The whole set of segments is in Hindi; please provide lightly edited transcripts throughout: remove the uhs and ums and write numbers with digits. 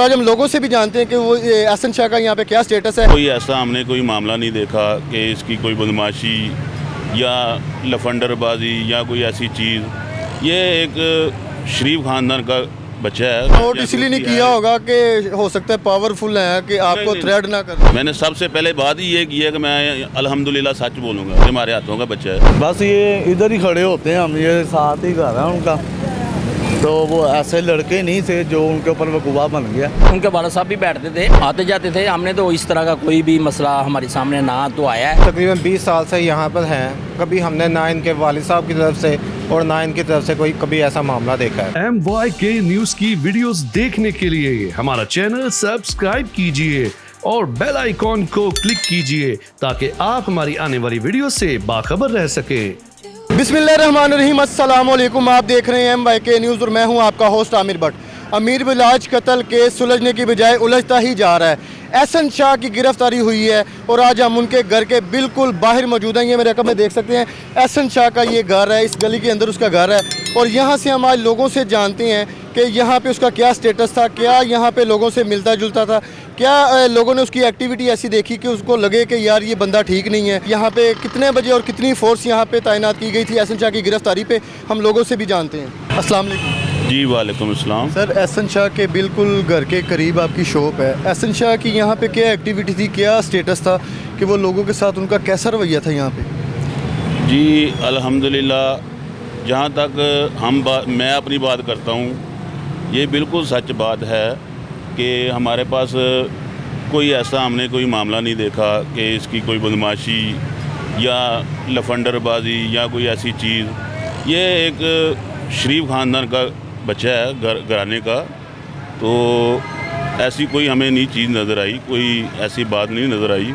आज हम लोगों से भी जानते हैं कि वो एहसन शाह का यहाँ पे क्या स्टेटस है। कोई ऐसा हमने कोई मामला नहीं देखा कि इसकी कोई बदमाशी या लफंडरबाजी या कोई ऐसी चीज़। ये एक शरीफ ख़ानदान का बच्चा है। नोट इसलिए नहीं किया होगा कि हो सकता है पावरफुल है कि आपको थ्रेट ना कर। मैंने सबसे पहले बात ही ये की है कि मैं अल्हम्दुलिल्लाह सच बोलूँगा कि हमारे हाथों का बच्चा है। बस ये इधर ही खड़े होते हैं, हम ये साथ ही घर है उनका, तो वो ऐसे लड़के नहीं थे जो उनके ऊपर वकूवा बन गया। उनके वाला साहब भी बैठते थे, आते जाते थे। हमने तो इस तरह का कोई भी मसला हमारे सामने ना तो आया है। तकरीबन 20 साल से यहाँ पर हैं, कभी हमने ना इनके वालिद साहब की तरफ से और ना इनकी तरफ से कोई कभी ऐसा मामला देखा है। MYK न्यूज़ की वीडियोस देखने के लिए हमारा चैनल सब्सक्राइब कीजिए और बेल आइकॉन को क्लिक कीजिए ताकि आप हमारी आने वाली वीडियो से बाखबर रह सकें। बिस्मिल्लाहिर्रहमानिर्रहीम, अस्सलाम वालेकुम। आप देख रहे हैं MYK न्यूज़ और मैं हूं आपका होस्ट आमिर भट्ट। अमीर बिलाज कत्ल केस सुलझने की बजाय उलझता ही जा रहा है। एहसन शाह की गिरफ्तारी हुई है और आज हम उनके घर के बिल्कुल बाहर मौजूद हैं। ये मेरे रकम में देख सकते हैं, एहसन शाह का ये घर है, इस गली के अंदर उसका घर है। और यहाँ से हम आज लोगों से जानते हैं कि यहाँ पे उसका क्या स्टेटस था, क्या यहाँ पे लोगों से मिलता जुलता था, क्या लोगों ने उसकी एक्टिविटी ऐसी देखी कि उसको लगे कि यार ये बंदा ठीक नहीं है। यहाँ पे कितने बजे और कितनी फोर्स यहाँ पे तैनात की गई थी एहसन शाह की गिरफ्तारी पे, हम लोगों से भी जानते हैं। अस्सलाम वालेकुम। जी वालेकुम अस्सलाम। सर, एहसन शाह के बिल्कुल घर के करीब आपकी शॉप है। एहसन शाह की यहाँ पे क्या एक्टिविटी थी, क्या स्टेटस था कि वो लोगों के साथ उनका कैसा रवैया था यहाँ पे? जी अल्हम्दुलिल्लाह, जहाँ तक मैं अपनी बात करता हूँ, ये बिल्कुल सच बात है कि हमारे पास कोई ऐसा हमने कोई मामला नहीं देखा कि इसकी कोई बदमाशी या लफंडरबाजी या कोई ऐसी चीज़। ये एक शरीफ ख़ानदान का बच्चा है घराने का, तो ऐसी कोई हमें नहीं चीज़ नज़र आई, कोई ऐसी बात नहीं नज़र आई।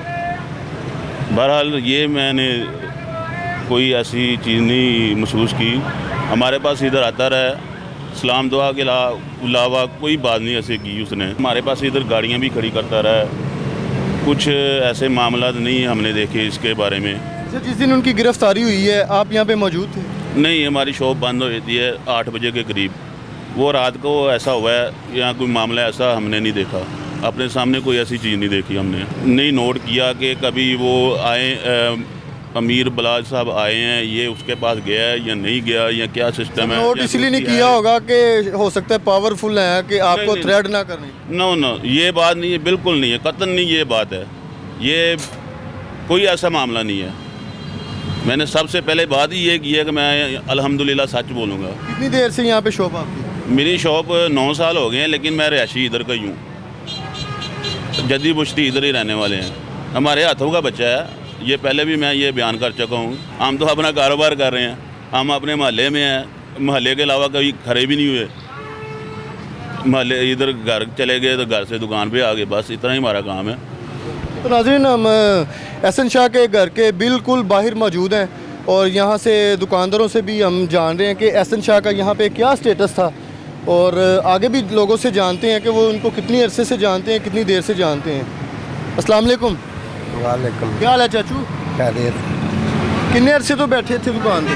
बहरहाल ये मैंने कोई ऐसी चीज़ नहीं महसूस की। हमारे पास इधर आता रहा, सलाम दुआ के अलावा कोई बात नहीं ऐसे की उसने। हमारे पास इधर गाड़ियाँ भी खड़ी करता रहा, कुछ ऐसे मामला नहीं हमने देखे इसके बारे में। सर, जिस दिन उनकी गिरफ्तारी हुई है आप यहाँ पे मौजूद थे? नहीं, हमारी शॉप बंद हो जाती है 8 बजे के करीब। वो रात को ऐसा हुआ है, यहाँ कोई मामला ऐसा हमने नहीं देखा, अपने सामने कोई ऐसी चीज़ नहीं देखी हमने। नहीं नोट किया कि कभी वो आए अमीर बिलाज साहब आए हैं, ये उसके पास गया है या नहीं गया या क्या सिस्टम है। नोट इसलिए नहीं किया होगा कि हो सकता है पावरफुल है कि आपको नहीं। थ्रेट ना करनी। नो, ये बात नहीं है, बिल्कुल नहीं है, कतन नहीं ये बात है। ये कोई ऐसा मामला नहीं है। मैंने सबसे पहले बात ही ये की है कि मैं अल्हम्दुलिल्लाह सच बोलूँगा। कितनी देर से यहाँ पे शॉप आपकी? मेरी शॉप 9 साल हो गए हैं, लेकिन मैं रिहायशी इधर का ही हूँ। जद्दी बुश्ती इधर ही रहने वाले हैं। हमारे हाथों का बच्चा है, ये पहले भी मैं ये बयान कर चुका हूँ। हम तो अपना कारोबार कर रहे हैं, हम अपने मोहल्ले में हैं, मोहल्ले के अलावा कभी खड़े भी नहीं हुए। मोहल्ले इधर घर चले गए तो घर से दुकान पे आ गए, बस इतना ही हमारा काम है। तो नाज़रीन, हम एहसन शाह के घर के बिल्कुल बाहर मौजूद हैं और यहाँ से दुकानदारों से भी हम जान रहे हैं कि एहसन शाह का यहाँ पे क्या स्टेटस था, और आगे भी लोगों से जानते हैं कि वो उनको कितनी अरसे से जानते हैं, कितनी देर से जानते हैं। अस्सलाम वालेकुम। वालेकुम। क्या हाल है चाचू? खैरियत। कितने अरसे तो बैठे थे दुकान पे?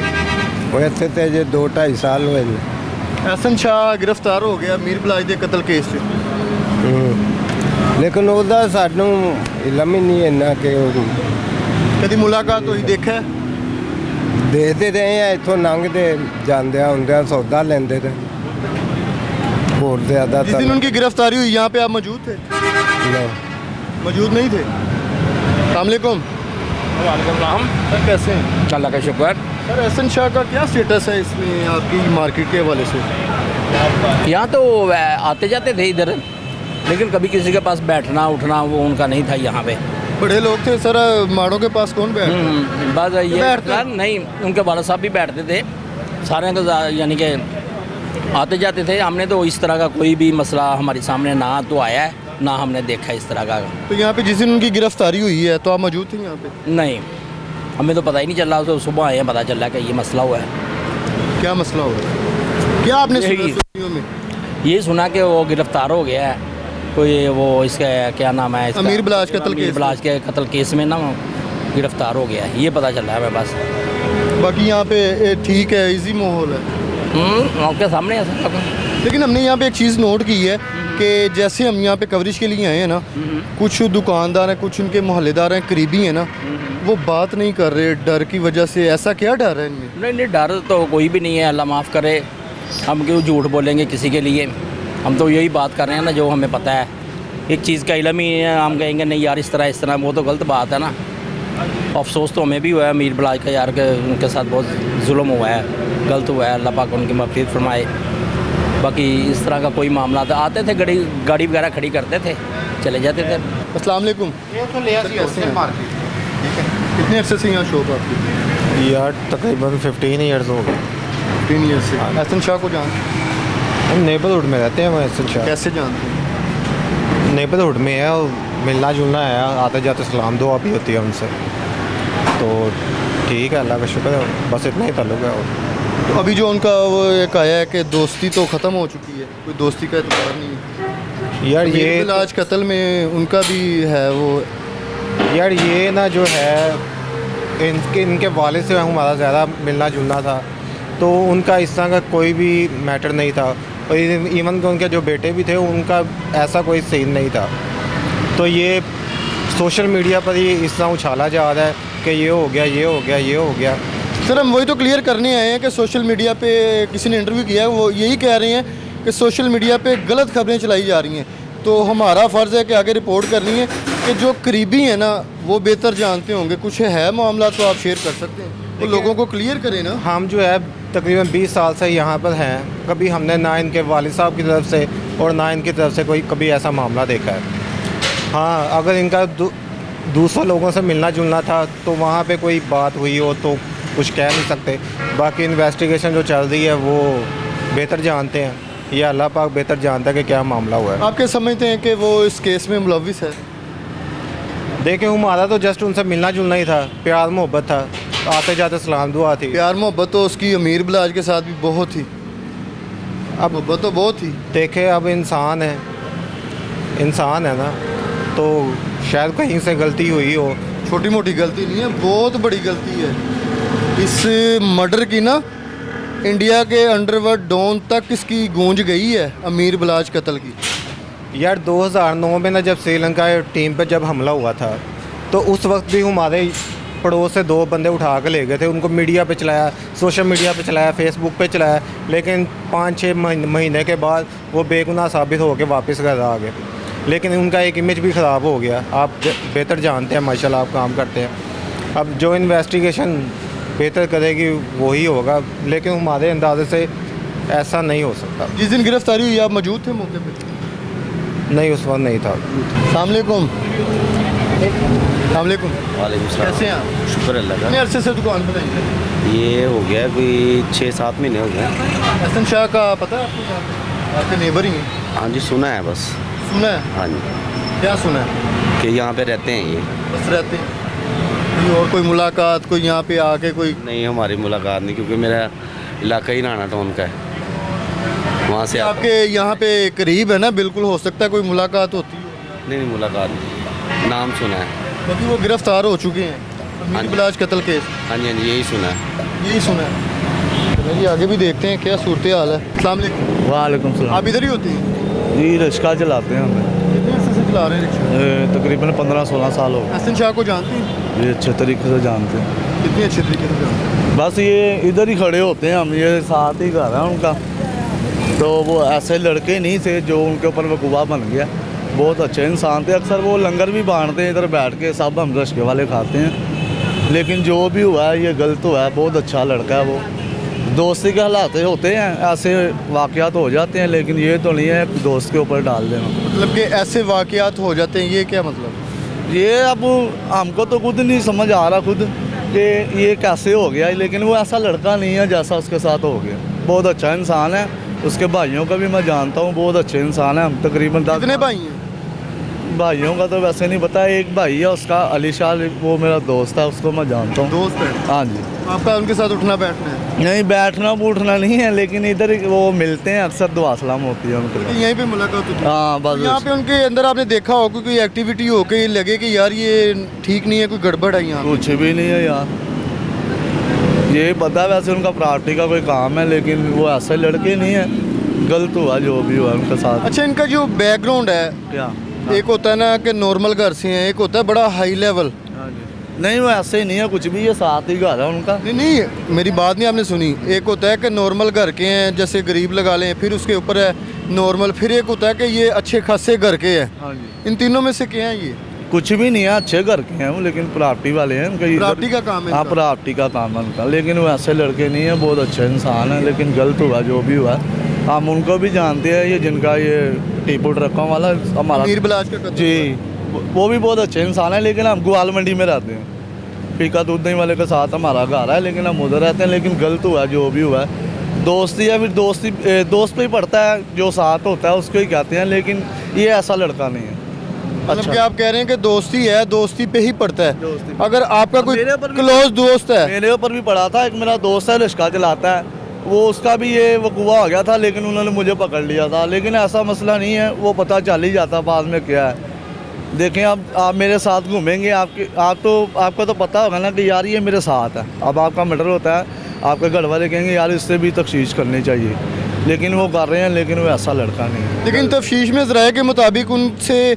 वैसे तो ये 2-2.5 साल हुए। एहसन शाह गिरफ्तार हो गया मीर बिलाज के कत्ल केस से, लेकिन ਉਹਦਾ ਸਾਨੂੰ ਇਲਮ ਹੀ ਨਹੀਂ ਇੰਨਾ ਕਿ कभी मुलाकात हुई, देखा है? ਦੇਖਦੇ ਰਹੇ ਆ, ਇੱਥੋਂ ਲੰਘਦੇ ਜਾਂਦਿਆਂ ਹੁੰਦਿਆਂ ਸੌਦਾ ਲੈਂਦੇ ਤੇ ਹੋਰ ਜ਼ਿਆਦਾ जिस ਤਾਂ दिन उनकी गिरफ्तारी हुई यहाँ पे आप मौजूद थे? नहीं। मौजूद नहीं थे। अस्सलाम वालेकुम। सर, कैसे हैं? अल्लाह का शुक्र। सर, एहसन शाह का क्या स्टेटस है इसमें आपकी मार्केट के हवाले से? यहाँ तो आते जाते थे इधर, लेकिन कभी किसी के पास बैठना उठना वो उनका नहीं था यहाँ पे। बड़े लोग थे सर, माड़ों के पास कौन बैठता? बस ये बैठते? नहीं, उनके वाला साहब भी बैठते थे, सारे को यानी कि आते जाते थे। हमने तो इस तरह का कोई भी मसला हमारे सामने ना तो आया है, ना हमने देखा इस तरह का। तो यहाँ पे जिस दिन उनकी गिरफ्तारी हुई है तो आप मौजूद थे यहाँ पे? नहीं, हमें तो पता ही नहीं चल रहा। तो सुबह आए हैं, पता चल रहा कि ये मसला हुआ है। क्या मसला हुआ? क्या आपने सुना यही- सुर्खियों में? ये सुना कि वो गिरफ्तार हो गया है, कोई वो इसका क्या नाम है इसका? अमीर बिलाज कत्ल अमीर केस। बिलाज के कत्ल केस में ना गिरफ्तार हो गया है, ये पता चल रहा है हमें बस। बाकी यहाँ पे ठीक है, इजी माहौल है। आपके सामने ऐसा लेकिन हमने यहाँ पे एक चीज़ नोट की है कि जैसे हम यहाँ पे कवरेज के लिए आए हैं ना, कुछ दुकानदार हैं, कुछ उनके मोहल्लेदार हैं, करीबी हैं ना, वो बात नहीं कर रहे डर की वजह से। ऐसा क्या डर है इनमें? नहीं नहीं, डर तो कोई भी नहीं है, अल्लाह माफ़ करे। हम क्यों झूठ बोलेंगे किसी के लिए? हम तो यही बात कर रहे हैं ना जो हमें पता है। एक चीज़ का इल्म ही है, हम कहेंगे नहीं यार इस तरह, वो तो गलत बात है ना। अफसोस तो हमें भी हुआ है अमीर बिलाज का यार, के उनके साथ बहुत जुल्म हुआ है, गलत हुआ है। अल्लाह पाक उनकी मग़फ़िरत फरमाए। बाकी इस तरह का कोई मामला था, आते थे गाड़ी वगैरह खड़ी करते थे, चले जाते थे। अस्सलाम वालेकुम। कितने अरसे से यहाँ शॉप आपकी? यार तकरीबन 15 ईयर्स हो गए। 3 ईयर से। एहसन शाह को जानते हैं? हम नेबरहुड में रहते हैं। एहसन शाह कैसे जानते हैं? नेबरहुड में है, और मिलना जुलना है, आते जाते सलाम दुआ भी होती है उनसे। तो ठीक है, अल्लाह का शुक्र है, बस इतना ही ताल्लुक है। और तो अभी जो उनका वो एक आया है कि दोस्ती तो ख़त्म हो चुकी है, कोई दोस्ती का एतबार नहीं है यार ये ये इलाज कत्ल में उनका भी है वो। यार ये ना जो है इनके वालिद से हमारा ज़्यादा मिलना जुलना था, तो उनका इस तरह का कोई भी मैटर नहीं था। और इवन कि उनके जो बेटे भी थे उनका ऐसा कोई सीन नहीं था। तो ये सोशल मीडिया पर ही इस तरह उछाला जा रहा है कि ये हो गया, ये हो गया, ये हो गया। सर हम वही तो क्लियर करने आए हैं कि सोशल मीडिया पे किसी ने इंटरव्यू किया है, वो यही कह रहे हैं कि सोशल मीडिया पे गलत खबरें चलाई जा रही हैं। तो हमारा फ़र्ज़ है कि आगे रिपोर्ट करनी है कि जो करीबी हैं ना वो बेहतर जानते होंगे। कुछ है मामला तो आप शेयर कर सकते हैं, तो लोगों को क्लियर करें ना। हम जो है तकरीबन 20 साल से यहाँ पर हैं, कभी हमने ना इनके वालिद साहब की तरफ से और ना इनकी तरफ से कोई कभी ऐसा मामला देखा है। हाँ, अगर इनका दूसरे लोगों से मिलना जुलना था तो वहाँ पे कोई बात हुई हो तो कुछ कह नहीं सकते। बाकी इन्वेस्टिगेशन जो चल रही है वो बेहतर जानते हैं, ये अल्लाह पाक बेहतर जानता है कि क्या मामला हुआ है। आप क्या समझते हैं कि वो इस केस में मुलविस है? देखें, हमारा तो जस्ट उनसे मिलना जुलना ही था, प्यार मोहब्बत था, आते जाते सलाम दुआ थी। प्यार मोहब्बत तो उसकी अमीर बिलाज के साथ भी बहुत थी, अब मोहब्बत तो बहुत थी। देखे अब इंसान है ना, तो शायद कहीं से गलती हुई हो। छोटी मोटी गलती नहीं है, बहुत बड़ी गलती है। इस मर्डर की ना इंडिया के अंडरवर्ल्ड डॉन तक इसकी गूंज गई है, अमीर बिलाज कत्ल की। यार 2009 में ना जब श्रीलंका टीम पे जब हमला हुआ था तो उस वक्त भी हमारे पड़ोस से 2 बंदे उठा के ले गए थे। उनको मीडिया पे चलाया, सोशल मीडिया पे चलाया, फेसबुक पे चलाया, लेकिन 5-6 महीने के बाद वो बेगुनाह साबित होकर वापस घर आ गए। लेकिन उनका एक इमेज भी ख़राब हो गया। आप बेहतर जानते हैं, माशाल्लाह आप काम करते हैं। अब जो इन्वेस्टिगेशन बेहतर करेगी वही होगा, लेकिन हमारे अंदाजे से ऐसा नहीं हो सकता। जिस दिन गिरफ्तारी हुई आप मौजूद थे मौके पे? नहीं, उस वक्त नहीं था। अस्सलाम वालेकुम। वालेकुम वालेकुम कैसे हैं आप? शुक्र अल्लाह कितने का। अरसे से दुकान पर हैं? ये हो गया कोई 6-7 महीने हो गए। एहसन शाह का पता है आपको? आपके नेबर ही हैं? हाँ जी, सुना है बस। सुना है? हाँ जी, क्या सुना है? कि यहाँ पे रहते हैं ये। बस रहते हैं? कोई और कोई मुलाकात, कोई यहाँ पे आके कोई? नहीं, हमारी मुलाकात नहीं, क्योंकि मेरा इलाका ही नाना टाउन का है, वहाँ से आपके यहाँ पे करीब है ना, बिल्कुल हो सकता है कोई मुलाकात होती हो। नहीं, मुलाकात नहीं, नाम सुना है। क्योंकि वो गिरफ्तार हो चुके हैं हाँ अमीर जी। बिलाज कत्ल केस। हाँ जी, हाँ जी, यही सुना है। यही सुना है। चलिए आगे भी देखते हैं क्या सूरत हाल है। अस्सलाम वालेकुम। वालेकुम सलाम। आप इधर ही होती हैं? जी, रिक्शा चलाते हैं हमें। कितने अरसे से चला रहे हैं रिक्शा? तकरीबन 15-16 साल हो एहसन शाह को जानती हैं? गए। ये अच्छे तरीके से जानते हैं। कितनी अच्छे तरीके से जानते हैं? बस ये इधर ही खड़े होते हैं हम, ये साथ ही घर है उनका। तो वो ऐसे लड़के नहीं थे जो उनके ऊपर वकूबा बन गया। बहुत अच्छे इंसान थे। अक्सर वो लंगर भी बांटते हैं इधर बैठ के, सब हम रश्के वाले खाते हैं। लेकिन जो भी हुआ है ये गलत हुआ है। बहुत अच्छा लड़का है वो। दोस्ती के हालात होते हैं, ऐसे वाक़यात हो जाते हैं, लेकिन ये तो नहीं है कि दोस्त के ऊपर डाल देना। मतलब कि ऐसे वाक़यात हो जाते हैं, ये क्या मतलब? ये अब हमको तो खुद नहीं समझ आ रहा खुद कि ये कैसे हो गया, लेकिन वो ऐसा लड़का नहीं है जैसा उसके साथ हो गया। बहुत अच्छा इंसान है। उसके भाइयों का भी मैं जानता हूँ, बहुत अच्छे इंसान है। हम तकरीबन 10 कितने भाई हैं? भाइयों का तो वैसे नहीं पता। एक भाई है उसका, अली शाह, वो मेरा दोस्त है, उसको मैं जानता हूँ। दोस्त है हाँ जी। आपका उनके साथ उठना बैठना है? नहीं, बैठना उठना नहीं है, लेकिन इधर वो मिलते हैं अक्सर, दुआ सलाम होती है उनके साथ। यहीं पे मुलाकात होती है? हाँ बस। यहाँ पे उनके अंदर आपने देखा होगा कोई एक्टिविटी हो के लगे कि यार ये ठीक नहीं है, कोई गड़बड़ है यहाँ? कुछ भी नहीं है यार। ये पता है वैसे उनका पार्टी का कोई काम है, लेकिन वो ऐसे लड़के नहीं है गलत हुआ जो भी हुआ उनके साथ। अच्छा, इनका जो बैकग्राउंड है, क्या एक होता है ना कि नॉर्मल घर से हैं, एक होता है बड़ा हाई लेवल। नहीं, वो ऐसे नहीं है कुछ भी, ये साथ ही घर है उनका। नहीं नहीं, मेरी बात नहीं आपने सुनी। एक होता है कि नॉर्मल घर के हैं, जैसे गरीब लगा लें, फिर उसके ऊपर है नॉर्मल, फिर एक होता है कि ये अच्छे खासे घर के हैं। हाँ जी। इन तीनों में से क्या है ये? कुछ भी नहीं है, अच्छे घर के हैं वो, लेकिन प्रॉपर्टी वाले हैं उनका। प्रॉपर्टी का काम है हाँ, इनका। प्रॉपर्टी का काम है उनका, लेकिन वो ऐसे लड़के नहीं है, बहुत अच्छे इंसान है, लेकिन गलत हुआ जो भी हुआ। हम उनको भी जानते हैं, ये जिनका ये टीपू ट्रकों वाला हमारा अमीर बिलाज का कत्ल जी, वो भी बहुत अच्छे इंसान है, लेकिन हम ग्वाल मंडी में रहते हैं। पीका दूध दही वाले के साथ हमारा घर है, लेकिन हम उधर रहते हैं। लेकिन गलत हुआ जो भी हुआ है। दोस्ती है, फिर दोस्त पे ही पड़ता है, जो साथ होता है उसको ही कहते हैं, लेकिन ये ऐसा लड़का नहीं है। मतलब कि आप कह रहे हैं कि दोस्ती है, दोस्ती पे ही पड़ता है। दोस्ती। अगर आपका कोई मेरे ऊपर भी- क्लोज दोस्त है, मेरे ऊपर भी पड़ा था, एक मेरा दोस्त है रिक्शा चलाता है, वो उसका भी ये वकूआ हो गया था, लेकिन उन्होंने मुझे पकड़ लिया था। लेकिन ऐसा मसला नहीं है, वो पता चल ही जाता बाद में क्या है। देखें, आप मेरे साथ घूमेंगे, आपको तो पता होगा ना कि यार ये मेरे साथ है। अब आपका मर्डर होता है, आपके घर वाले कहेंगे यार इससे भी तफ्तीश करनी चाहिए, लेकिन वो कर रहे हैं, लेकिन वो ऐसा लड़का नहीं है। लेकिन तफ्तीश में ज़राए के मुताबिक उनसे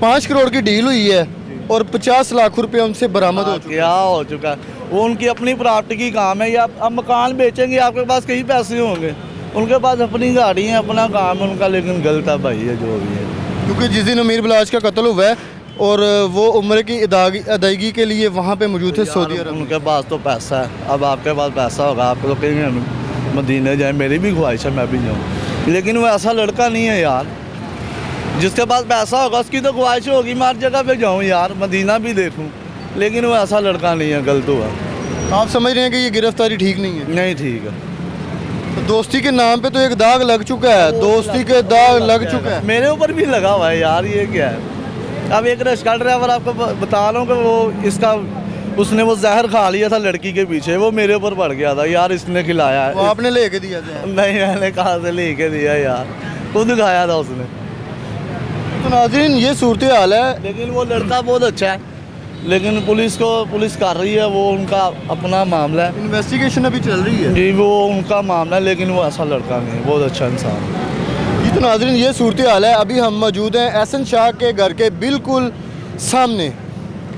5 करोड़ की डील हुई है और 50 लाख रुपए उनसे बरामद हो चुके हैं। क्या हो चुका है, वो उनकी अपनी प्रॉपर्टी की काम है। या अब मकान बेचेंगे, आपके पास कई पैसे होंगे, उनके पास अपनी गाड़ी है, अपना काम है उनका, लेकिन गलत है भाई ये जो भी है। क्योंकि जिस दिन अमीर बिलाज का कत्ल हुआ है और वो उम्र की अदायगी के लिए वहाँ पे मौजूद थे सऊदी अरब में। उनके पास तो पैसा है, अब आपके पास पैसा होगा, आपको तो कहेंगे हम मदीने जाए, मेरी भी ख्वाहिश है मैं भी जाऊँ, लेकिन वो ऐसा लड़का नहीं है यार। जिसके पास पैसा होगा उसकी तो ख्वाहिश होगी मैं हर जगह पे जाऊँ यार, मदीना भी देखूँ, लेकिन वो ऐसा लड़का नहीं है, गलत हुआ। आप समझ रहे हैं कि ये गिरफ्तारी ठीक नहीं है? नहीं ठीक है। तो दोस्ती के नाम पे तो एक दाग लग चुका है, दोस्ती के दाग लग चुका है। मेरे ऊपर भी लगा हुआ है यार, ये क्या है। अब एक रिक्शा ड्राइवर, आपको बता रहा हूँ कि वो उसने वो जहर खा लिया था लड़की के पीछे, वो मेरे ऊपर पड़ गया था यार, इसने खिलाया वो है। आपने लेके दिया था? नहीं, मैंने कहाँ से लेके दिया यार, खुद खाया था उसने। तो नाज़रीन, ये सूरत हाल है। लेकिन वो लड़का बहुत अच्छा है, लेकिन पुलिस कर रही है, वो उनका अपना मामला है इन्वेस्टिगेशन अभी चल रही है जी, वो उनका मामला है, लेकिन वो ऐसा लड़का नहीं है, बहुत अच्छा इंसान है। जी। तो नाज़रीन, ये सूरत हाल है। अभी हम मौजूद हैं एहसन शाह के घर के बिल्कुल सामने,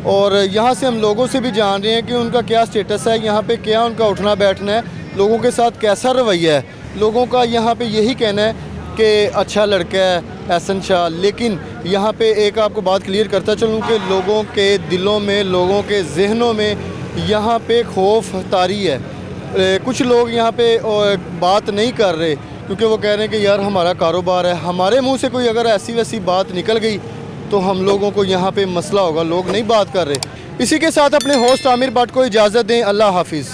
और यहाँ से हम लोगों से भी जान रहे हैं कि उनका क्या स्टेटस है, यहाँ पे क्या उनका उठना बैठना है, लोगों के साथ कैसा रवैया है। लोगों का यहाँ पे यही कहना है कि अच्छा लड़का है एहसन शाह। लेकिन यहाँ पे एक आपको बात क्लियर करता चलूँ कि लोगों के दिलों में, लोगों के जहनों में यहाँ पे खौफ तारी है। कुछ लोग यहाँ पे बात नहीं कर रहे क्योंकि वो कह रहे हैं कि यार हमारा कारोबार है, हमारे मुंह से कोई अगर ऐसी वैसी बात निकल गई तो हम लोगों को यहाँ पे मसला होगा, लोग नहीं बात कर रहे। इसी के साथ अपने होस्ट आमिर भट्ट को इजाज़त दें। अल्लाह हाफिज़।